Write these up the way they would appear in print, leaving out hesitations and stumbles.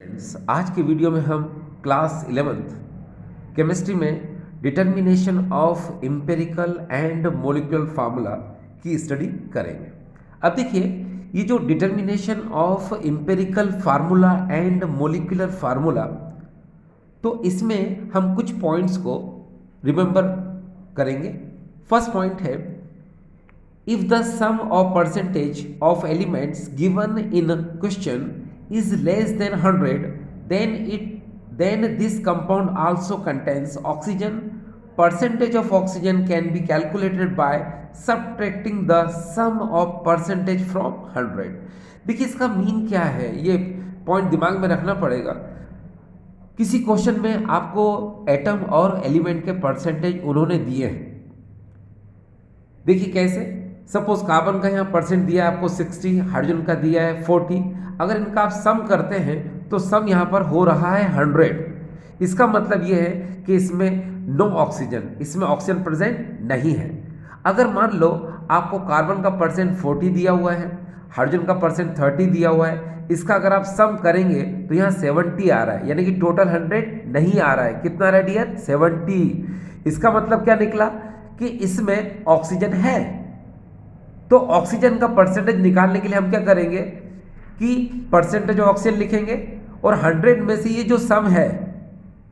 Friends, आज के video में हम क्लास 11th केमिस्ट्री में determination of empirical and molecular formula की स्टडी करेंगे। अब देखिए, ये जो determination of empirical formula and molecular formula, तो इसमें हम कुछ पॉइंट्स को रिमेंबर करेंगे। फर्स्ट पॉइंट है, if the sum of percentage of elements given in a question is less than 100, then this compound also contains oxygen. Percentage of oxygen can be calculated by subtracting the sum of percentage from 100. देखिए, इसका mean क्या है, ये point दिमाग में रखना पड़ेगा। किसी क्वेश्चन में आपको एटम और एलिमेंट के परसेंटेज उन्होंने दिए हैं। देखिए कैसे, सपोज कार्बन का यहाँ परसेंट दिया है आपको 60, हाइड्रोजन का दिया है 40। अगर इनका आप सम करते हैं तो सम यहाँ पर हो रहा है 100। इसका मतलब ये है कि इसमें नो ऑक्सीजन, इसमें ऑक्सीजन प्रेजेंट नहीं है। अगर मान लो आपको कार्बन का परसेंट 40 दिया हुआ है, हाइड्रोजन का परसेंट 30 दिया हुआ है, इसका अगर आप सम करेंगे तो यहाँ 70 आ रहा है, यानी कि टोटल 100 नहीं आ रहा है। कितना आ रहा है डियर? 70। इसका मतलब क्या निकला कि इसमें ऑक्सीजन है। तो ऑक्सीजन का परसेंटेज निकालने के लिए हम क्या करेंगे कि परसेंटेज ऑफ ऑक्सीजन लिखेंगे, और 100 में से ये जो सम है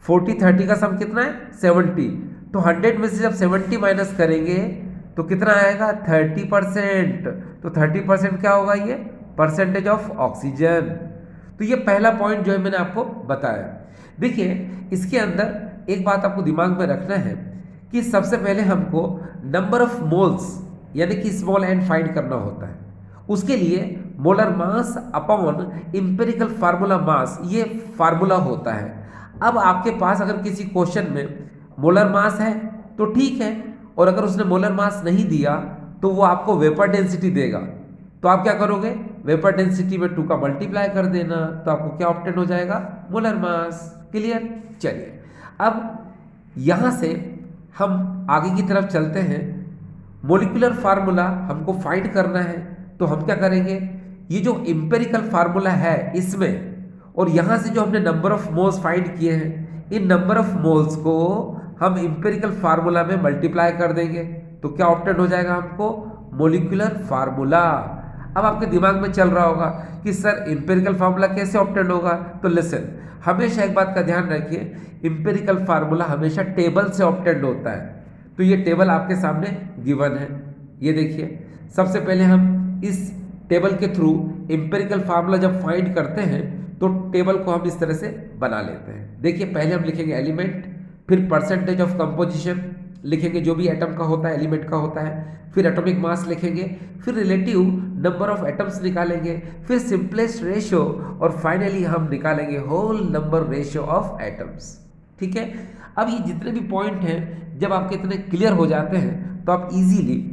40 30 का सम कितना है? 70। तो 100 में से जब 70 माइनस करेंगे तो कितना आएगा? 30%। तो 30% क्या होगा? ये परसेंटेज ऑफ ऑक्सीजन। तो ये पहला पॉइंट जो है मैंने आपको बताया। देखिए, इसके अंदर एक बात आपको दिमाग में रखना है कि सबसे पहले हमको नंबर ऑफ मोल्स यानी कि स्मॉल एन फाइंड करना होता है। उसके लिए molar mass upon empirical formula mass, ये फार्मूला होता है। अब आपके पास अगर किसी क्वेश्चन में मोलर मास है तो ठीक है, और अगर उसने मोलर मास नहीं दिया तो वो आपको वेपर डेंसिटी देगा। तो आप क्या करोगे? वेपर डेंसिटी में 2 का मल्टीप्लाई कर देना, तो आपको क्या ऑब्टेन हो जाएगा? Molar mass. क्लियर? चलिए, अब यहां से हम आगे की तरफ चलते हैं। मॉलिक्यूलर फार्मूला हमको फाइंड करना है, तो हम क्या करेंगे? ये जो एम्पिरिकल फार्मूला है इसमें, और यहां से जो हमने नंबर ऑफ मोल्स फाइंड किए हैं, इन नंबर ऑफ मोल्स को हम एम्पिरिकल फार्मूला में मल्टीप्लाई कर देंगे, तो क्या ऑब्टेन हो जाएगा हमको? Molecular formula. अब आपके दिमाग में चल रहा होगा कि सर एम्पिरिकल फार्मूला कैसे ऑब्टेन होगा? तो लिसन, हमेशा एक बात का ध्यान रखिए, एम्पिरिकल फार्मूला हमेशा टेबल से ऑब्टेन होता है। तो ये टेबल आपके सामने गिवन है, ये देखिए। सबसे पहले हम इस टेबल के थ्रू एम्पिरिकल फार्मूला जब फाइंड करते हैं तो टेबल को हम इस तरह से बना लेते हैं। देखिए, पहले हम लिखेंगे एलिमेंट, फिर परसेंटेज ऑफ कंपोजिशन लिखेंगे, जो भी एटम का होता है एलिमेंट का होता है, फिर एटॉमिक मास लिखेंगे, फिर रिलेटिव नंबर ऑफ एटम्स निकालेंगे, फिर सिंपलेस्ट रेशियो, और फाइनली हम निकालेंगे whole number ratio of atoms. ठीक है? अब ये जितने भी पॉइंट हैं, जब आपके इतने क्लियर हो जाते हैं तो आप easily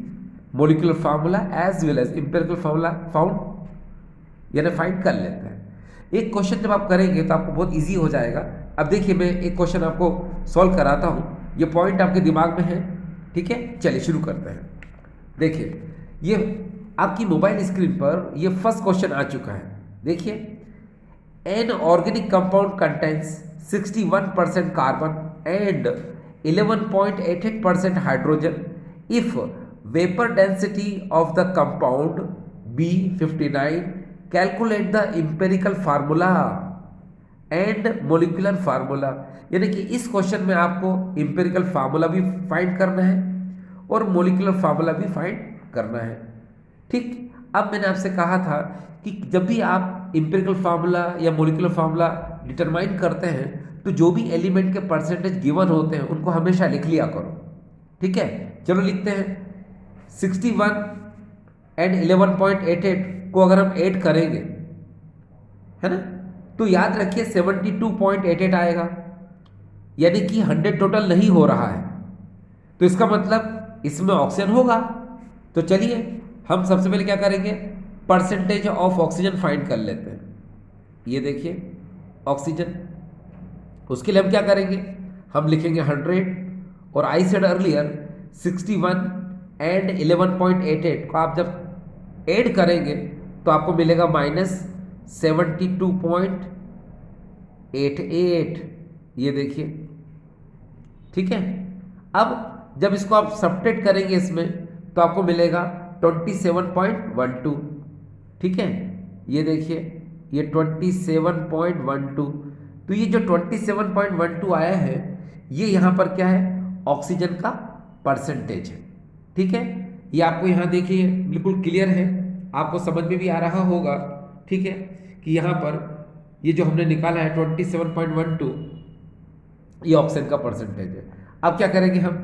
molecular formula as well as empirical formula found यानी फाइंड कर लेते हैं। एक क्वेश्चन जब आप करेंगे तो आपको बहुत इजी हो जाएगा। अब देखिए, मैं एक क्वेश्चन आपको सॉल्व कराता हूँ, ये पॉइंट आपके दिमाग में है। ठीक है, चलिए शुरू करते हैं। देखिए, ये आपकी मोबाइल स्क्रीन पर ये फर्स्ट क्वेश्चन आ चुका है। देखिए, an organic compound contains 61% carbon and 11.88% hydrogen if vapor density of the compound be 59. Calculate the empirical formula and molecular formula। यानी कि इस क्वेश्चन में आपको empirical formula भी फाइंड करना है और molecular formula भी फाइंड करना है। ठीक, अब मैंने आपसे कहा था कि जब भी आप एम्पिरिकल फार्मूला या मॉलिक्यूलर फार्मूला डिटरमाइन करते हैं तो जो भी एलिमेंट के परसेंटेज गिवन होते हैं उनको हमेशा लिख लिया करो। ठीक है, चलो लिखते हैं। 61 एंड 11.88 को अगर हम ऐड करेंगे, है ना, तो याद रखिए 72.88 आएगा, यानी कि 100 टोटल नहीं हो रहा है। तो इसका मतलब इसमें ऑक्सीजन होगा। तो चलिए हम सबसे पहले क्या करेंगे? परसेंटेज ऑफ ऑक्सीजन फाइंड कर लेते हैं। ये देखिए ऑक्सीजन, उसके लिए हम क्या करेंगे? हम लिखेंगे 100, और आई सेड अर्लियर 61 एंड 11.88 को आप जब ऐड करेंगे तो आपको मिलेगा -72.88। 88, ये देखिए, ठीक है। अब जब इसको आप सब्ट्रैक्ट करेंगे इसमें तो आपको मिलेगा 27.12, ठीक है। ये देखिए, ये 27.12, तो ये जो 27.12 आया है ये यहाँ पर क्या है, ऑक्सीजन का परसेंटेज है, ठीक है। ये आपको यहाँ देखिए बिल्कुल क्लियर है, आपको समझ में भी आ रहा होगा, ठीक है, कि यहाँ पर ये जो हमने निकाला है 27.12 ये ऑक्सीजन का परसेंटेज है। अब क्या करेंगे हम,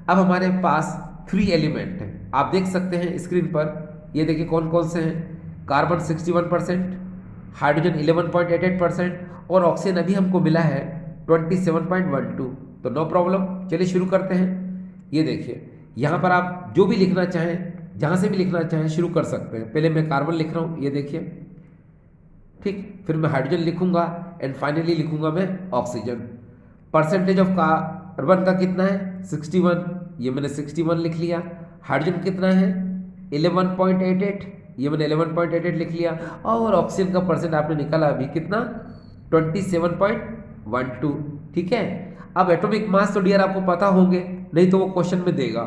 अब हमारे पास 3 एलिमेंट हैं, आप देख सकते हैं स्क्रीन पर, ये देखिए कौन कौन से हैं, कार्बन 61%, हाइड्रोजन 11.88% और ऑक्सीजन अभी हमको मिला है 27.12, तो नो प्रॉब्लम। चलिए शुरू करते हैं। ये देखिए यहाँ पर आप जो भी लिखना चाहें, जहाँ से भी लिखना चाहें शुरू कर सकते हैं। पहले मैं कार्बन लिख रहा हूँ, ये देखिए, ठीक, फिर मैं हाइड्रोजन लिखूंगा एंड फाइनली लिखूंगा मैं ऑक्सीजन। परसेंटेज ऑफ कार्बन का कितना है 61, ये मैंने 61 लिख लिया। हाइड्रोजन कितना है 11.88, ये मैंने 11.88 लिख लिया। और ऑक्सीजन का परसेंट आपने निकाला अभी कितना 27.12, ठीक है। अब एटॉमिक मास तो डियर आपको पता होंगे, नहीं तो वो क्वेश्चन में देगा।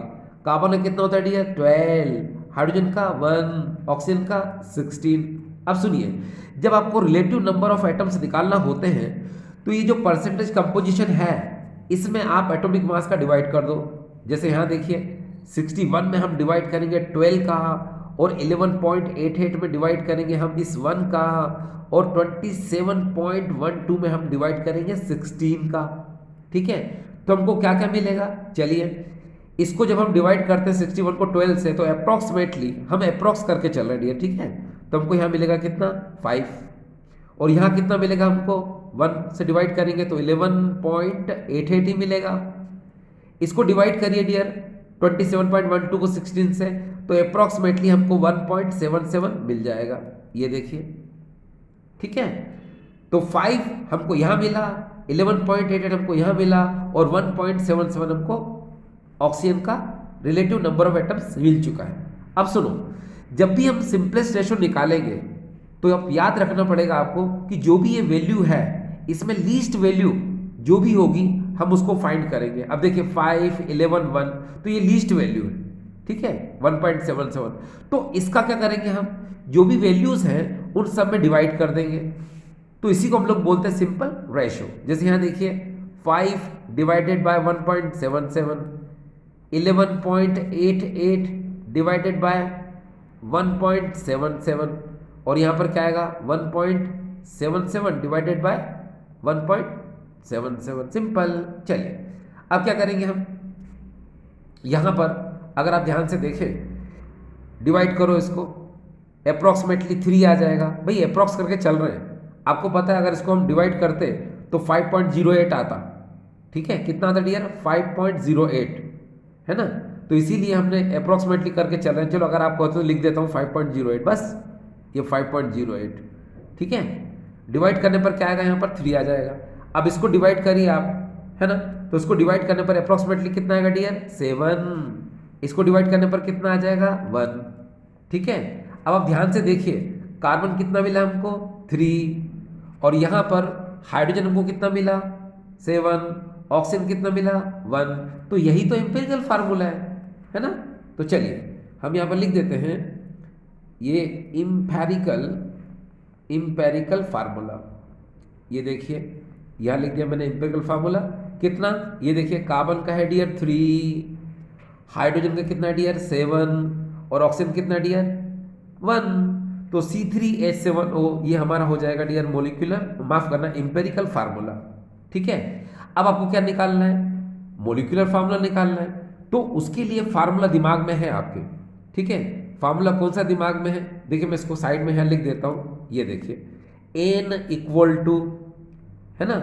कार्बन का कितना होता है डियर 12, हाइड्रोजन का 1, ऑक्सीजन का 16। अब सुनिए, जब आपको रिलेटिव नंबर ऑफ एटम्स निकालना होते हैं तो ये जो परसेंटेज कंपोजिशन है इसमें आप एटॉमिक मास का डिवाइड कर दो। जैसे यहाँ देखिए 61 में हम डिवाइड करेंगे 12 का, और 11.88 में डिवाइड करेंगे हम इस 1 का, और 27.12 में हम डिवाइड करेंगे 16 का, ठीक है। तो हमको क्या क्या मिलेगा, चलिए इसको जब हम डिवाइड करते हैं 61 को 12 से तो अप्रॉक्सीमेटली हम अप्रॉक्स करके चल रहे हैं, ठीक है। तो हमको यहाँ मिलेगा कितना 5, और यहाँ कितना मिलेगा हमको 1 से डिवाइड करेंगे तो 11.88 ही मिलेगा। इसको डिवाइड करिए डियर 27.12 को 16 से तो अप्रॉक्सीमेटली हमको 1.77 मिल जाएगा, ये देखिए, ठीक है। तो 5 हमको यहाँ मिला, 11.88 हमको यहाँ मिला, और 1.77 हमको ऑक्सीजन का रिलेटिव नंबर ऑफ एटम्स मिल चुका है। अब सुनो, जब भी हम सिंपलेस्ट रेशो निकालेंगे तो अब याद रखना पड़ेगा आपको कि जो भी ये वैल्यू है इसमें लीस्ट वैल्यू जो भी होगी हम उसको फाइंड करेंगे। अब देखिए 5, 11, 1, तो ये लीस्ट वैल्यू है, ठीक है 1.77। तो इसका क्या करेंगे हम, जो भी वैल्यूज हैं उन सब में डिवाइड कर देंगे, तो इसी को हम लोग बोलते हैं सिंपल रेशो। जैसे यहाँ देखिए 5 डिवाइडेड बाय 1.77, 11.88 डिवाइडेड बाय 1.77, और यहाँ पर क्या आएगा 1.77 डिवाइडेड बाय 1.77, सिंपल। चलिए अब क्या करेंगे हम, यहाँ पर अगर आप ध्यान से देखें, डिवाइड करो इसको, अप्रॉक्सीमेटली 3 आ जाएगा। भाई अप्रॉक्स करके चल रहे हैं, आपको पता है अगर इसको हम डिवाइड करते तो 5.08 आता, ठीक है। कितना आता डियर 5.08, है ना। तो इसीलिए हमने अप्रॉक्सीमेटली करके चल रहे हैं। चलो अगर आपको तो लिख देता हूँ 5.08, बस ये 5.08, ठीक है। डिवाइड करने पर क्या आएगा, यहाँ पर 3 आ जाएगा। अब इसको डिवाइड करिए आप, है ना, तो इसको डिवाइड करने पर अप्रॉक्सीमेटली कितना आएगा डियर 7, इसको डिवाइड करने पर कितना आ जाएगा 1, ठीक है। अब आप ध्यान से देखिए, कार्बन कितना मिला हमको 3, और यहाँ पर हाइड्रोजन हमको कितना मिला 7, ऑक्सीजन कितना मिला 1। तो यही तो एम्पिरिकल फार्मूला है ना। तो चलिए हम यहाँ पर लिख देते हैं ये इम्पेरिकल फार्मूला, ये देखिए यहाँ लिख दिया मैंने एम्पिरिकल फार्मूला। कितना, ये देखिए कार्बन का है डियर 3, हाइड्रोजन का कितना डियर 7, और ऑक्सीजन कितना डियर 1। तो C3H7O ये हमारा हो जाएगा डियर मोलिकुलर, माफ करना एम्पिरिकल फार्मूला, ठीक है। अब आपको क्या निकालना है, मोलिकुलर फार्मूला निकालना है। तो उसके लिए फार्मूला दिमाग में है आपके, ठीक है। फार्मूला कौन सा दिमाग में है, देखिए मैं इसको साइड में यहाँ लिख देता हूँ, ये देखिए N इक्वल टू, है ना,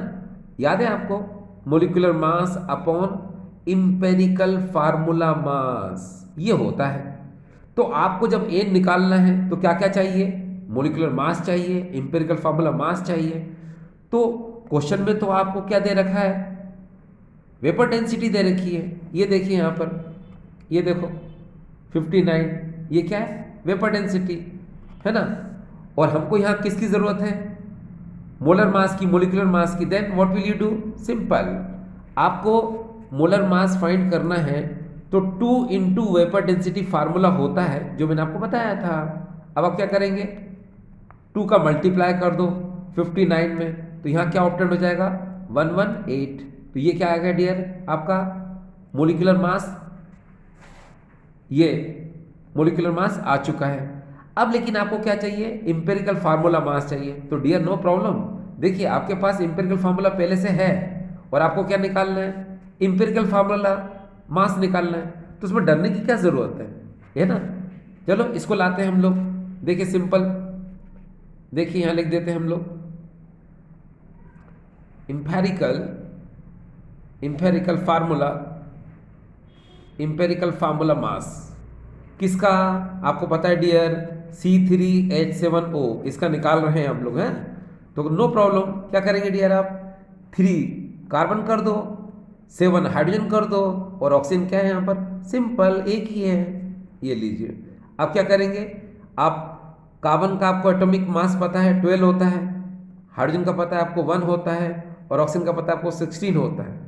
याद है आपको, molecular mass upon empirical formula mass, ये होता है। तो आपको जब N निकालना है तो क्या क्या चाहिए, मोलिकुलर मास चाहिए, इम्पेरिकल फार्मूला मास चाहिए। तो क्वेश्चन में तो आपको क्या दे रखा है, वेपर डेंसिटी दे रखी है, ये देखिए यहाँ पर, ये देखो 59, ये क्या है वेपर डेंसिटी, है ना। और हमको यहाँ किसकी ज़रूरत है, मोलर मास की, मोलिकुलर मास की, then what will you do? Simple, आपको मोलर मास फाइंड करना है तो 2 इंटू वेपर डेंसिटी फार्मूला होता है जो मैंने आपको बताया था। अब आप क्या करेंगे? 2 का मल्टीप्लाई कर दो 59 में, तो यहाँ क्या ऑप्टेंड हो जाएगा? 118। तो ये क्या आ गया डियर आपका मोलिकुलर मास, ये मोलिकुलर मास आ चुका है। अब लेकिन आपको क्या चाहिए? इंपेरिकल फार्मूला मास चाहिए। तो डियर नो प्रॉब्लम, देखिए आपके पास इंपेरिकल फार्मूला पहले से है और आपको क्या निकालना है? इंपेरिकल फार्मूला मास निकालना है, तो उसमें डरने की क्या जरूरत है ना? चलो इसको लाते हैं हम लोग। देखिए सिंपल, देखिए यहां लिख देते हैं हम लोग empirical empirical formula, empirical formula mass किसका? आपको पता है डियर, C3H7O, इसका निकाल रहे हैं हम लोग हैं। तो नो प्रॉब्लम, क्या करेंगे डियर आप? 3 कार्बन कर दो, 7 हाइड्रोजन कर दो, और ऑक्सीजन क्या है यहाँ पर? सिंपल एक ही है, ये लीजिए। अब क्या करेंगे आप? कार्बन का आपको एटॉमिक मास पता है 12 होता है, हाइड्रोजन का पता है आपको 1 होता है, और ऑक्सीजन का पता है आपको 16 होता है।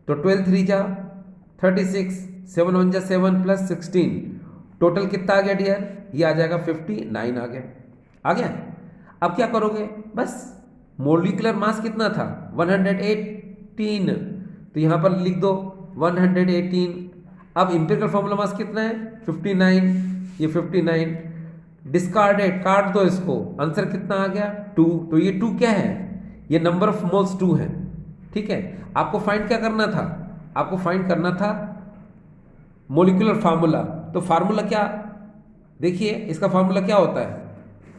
तो 12 3 जा 36, 7 1 जा 7 प्लस 16, टोटल कितना आ गया डियर? ये आ जाएगा 59 आ गया। आ गया? अब क्या करोगे? बस मोलिकुलर मास कितना था? 118, तो यहाँ पर लिख दो 118। अब इंपेरिकल फॉर्मूला मास कितना है? 59, ये 59 डिस्कार्डेड, काट दो इसको, आंसर कितना आ गया? 2। तो ये 2 क्या है? ये नंबर ऑफ मोल्स 2 है। ठीक है, आपको फाइंड क्या करना था? आपको फाइंड करना था मोलिकुलर फार्मूला। तो फार्मूला क्या? देखिए इसका फार्मूला क्या होता है?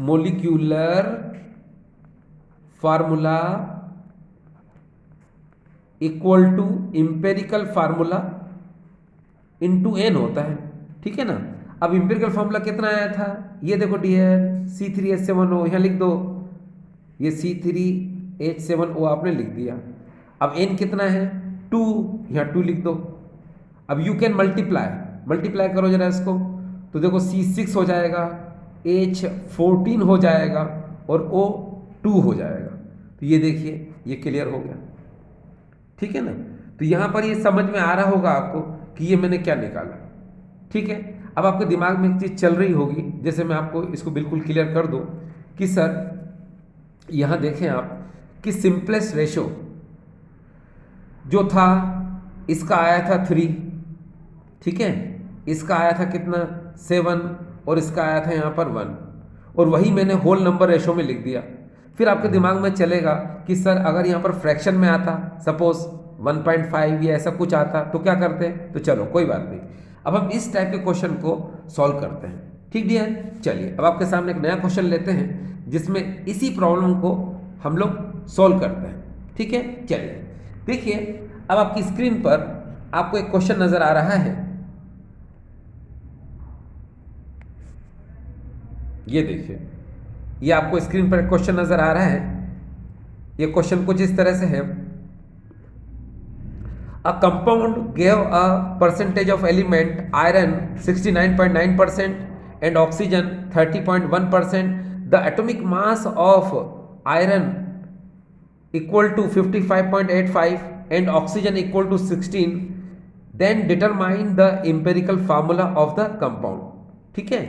Molecular formula equal to empirical formula into n होता है। ठीक है ना? अब इंपेरिकल फार्मूला कितना आया था? ये देखो डियर, C3H7O, यहाँ लिख दो, ये C3H7O आपने लिख दिया। अब n कितना है? 2, यहाँ 2 लिख दो। अब यू कैन मल्टीप्लाई करो जरा इसको, तो देखो C6 हो जाएगा, H14 हो जाएगा, और O2 हो जाएगा। तो ये देखिए ये क्लियर हो गया। ठीक है ना? तो यहाँ पर ये समझ में आ रहा होगा आपको कि ये मैंने क्या निकाला। ठीक है, अब आपके दिमाग में एक चीज़ चल रही होगी, जैसे मैं आपको इसको बिल्कुल क्लियर कर दूं कि सर यहाँ देखें आप कि सिंपलेस्ट रेशो जो था इसका आया था 3, ठीक है, इसका आया था कितना? 7, और इसका आया था यहाँ पर 1, और वही मैंने होल नंबर रेशो में लिख दिया। फिर आपके दिमाग में चलेगा कि सर अगर यहाँ पर फ्रैक्शन में आता, सपोज 1.5 या ऐसा कुछ आता, तो क्या करते हैं? तो चलो कोई बात नहीं, अब हम इस टाइप के क्वेश्चन को सॉल्व करते हैं। ठीक डियर, चलिए अब आपके सामने एक नया क्वेश्चन लेते हैं जिसमें इसी प्रॉब्लम को हम लोग सॉल्व करते हैं। ठीक है, चलिए देखिए, अब आपकी स्क्रीन पर आपको एक क्वेश्चन नजर आ रहा है, ये देखिए, ये आपको स्क्रीन पर एक क्वेश्चन नजर आ रहा है। ये क्वेश्चन कुछ इस तरह से है, a compound gave a percentage of element iron 69.9% and oxygen 30.1%, the atomic mass of iron equal to 55.85 and oxygen equal to 16, then determine the empirical formula of the compound. ठीक है,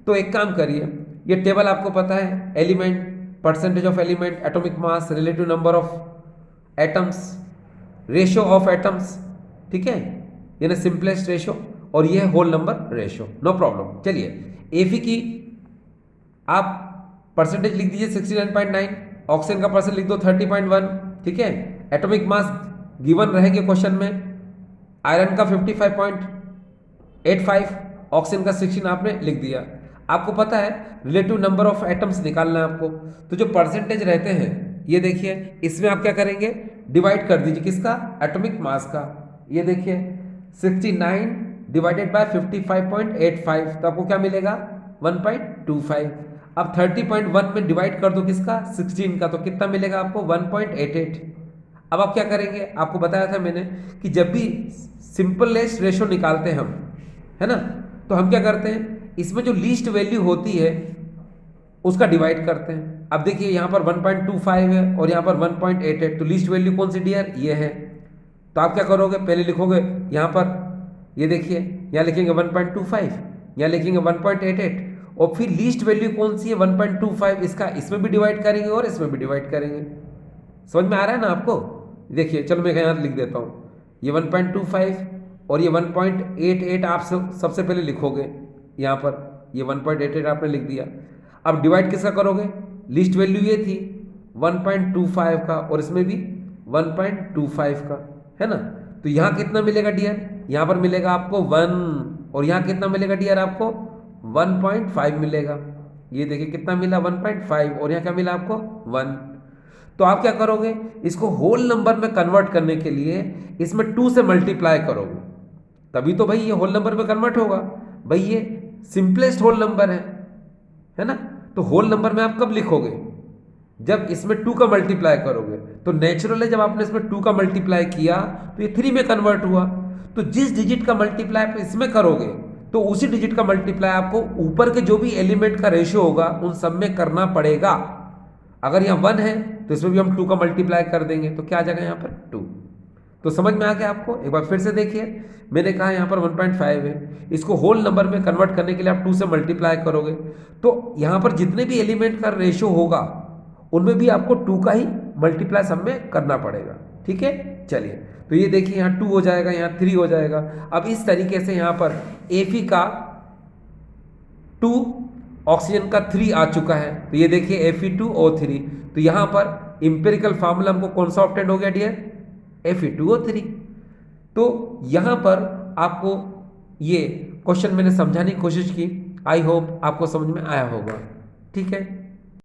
तो एक काम करिए, ये टेबल आपको पता है, element, percentage of element, atomic mass, relative number of atoms, ratio of atoms, ठीक है, यानी सिंपलेस्ट रेशियो, और ये है whole number ratio. No problem. चलिए एफी की आप परसेंटेज लिख दीजिए 69.9, ऑक्सीजन का परसेंट लिख दो 30.1, ठीक है, एटॉमिक मास गिवन रहेंगे क्वेश्चन में, आयरन का 55.85, ऑक्सीजन का 16 आपने लिख दिया। आपको पता है रिलेटिव नंबर ऑफ एटम्स निकालना है आपको, तो जो परसेंटेज रहते हैं ये देखिए, इसमें आप क्या करेंगे? डिवाइड कर दीजिए किसका? एटॉमिक मास का। ये देखिए 69 डिवाइडेड बाय 55.85, तो आपको क्या मिलेगा? 1.25। अब 30.1 में डिवाइड कर दो किसका? 16 का, तो कितना मिलेगा आपको? 1.88। अब आप क्या करेंगे? आपको बताया था मैंने कि जब भी सिंपलेस्ट रेशो निकालते हैं हम, है ना, तो हम क्या करते हैं, इसमें जो लीस्ट वैल्यू होती है उसका डिवाइड करते हैं। अब देखिए यहाँ पर 1.25 है और यहाँ पर 1.88, तो लीस्ट वैल्यू कौन सी डियर, ये है। तो आप क्या करोगे, पहले लिखोगे यहाँ पर, ये देखिए यहाँ लिखेंगे 1.25, यहाँ लिखेंगे 1.88, और फिर लीस्ट वैल्यू कौन सी है 1.25, इसका इसमें भी डिवाइड करेंगे और इसमें भी डिवाइड करेंगे। समझ में आ रहा है ना आपको? देखिए चलो मैं यहाँ लिख देता हूँ, ये 1.25 और ये 1.88 आप सबसे पहले लिखोगे यहाँ पर, ये 1.88 आपने लिख दिया। अब डिवाइड किसका करोगे, लिस्ट वैल्यू ये थी 1.25 का और इसमें भी 1.25 का, है ना। तो यहाँ कितना मिलेगा डियर, यहाँ पर मिलेगा आपको 1, और यहाँ कितना मिलेगा डियर आपको 1.5 मिलेगा। ये देखिए कितना मिला 1.5, और यहाँ क्या मिला आपको 1। तो आप क्या करोगे, इसको होल नंबर में कन्वर्ट करने के लिए इसमें 2 से मल्टीप्लाई करोगे, तभी तो भाई ये होल नंबर में कन्वर्ट होगा। भाई ये सिंपलेस्ट होल नंबर है ना। तो होल नंबर में आप कब लिखोगे, जब इसमें 2 का मल्टीप्लाई करोगे। तो नेचुरल है, जब आपने इसमें 2 का मल्टीप्लाई किया तो ये 3 में कन्वर्ट हुआ। तो जिस डिजिट का मल्टीप्लाई आप इसमें करोगे तो उसी डिजिट का मल्टीप्लाई आपको ऊपर के जो भी एलिमेंट का रेशियो होगा उन सब में करना पड़ेगा। अगर यहाँ 1 है तो इसमें भी हम 2 का मल्टीप्लाई कर देंगे, तो क्या आ जाएगा यहाँ पर 2। तो समझ में आ गया आपको? एक बार फिर से देखिए, मैंने कहा यहाँ पर 1.5 है, इसको होल नंबर में कन्वर्ट करने के लिए आप 2 से मल्टीप्लाई करोगे, तो यहाँ पर जितने भी एलिमेंट का रेशियो होगा उनमें भी आपको 2 का ही मल्टीप्लाई सब में करना पड़ेगा। ठीक है, चलिए तो ये देखिए यहाँ 2 हो जाएगा, यहाँ 3 हो जाएगा। अब इस तरीके से यहाँ पर Fe का 2, ऑक्सीजन का 3 आ चुका है। तो ये देखिए Fe2O3, तो यहाँ पर इंपेरिकल फार्मूला हमको कौन सा ऑब्टेन हो गया डियर, Fe2O3। तो यहाँ पर आपको ये क्वेश्चन मैंने समझाने की कोशिश की, आई होप आपको समझ में आया होगा। ठीक है।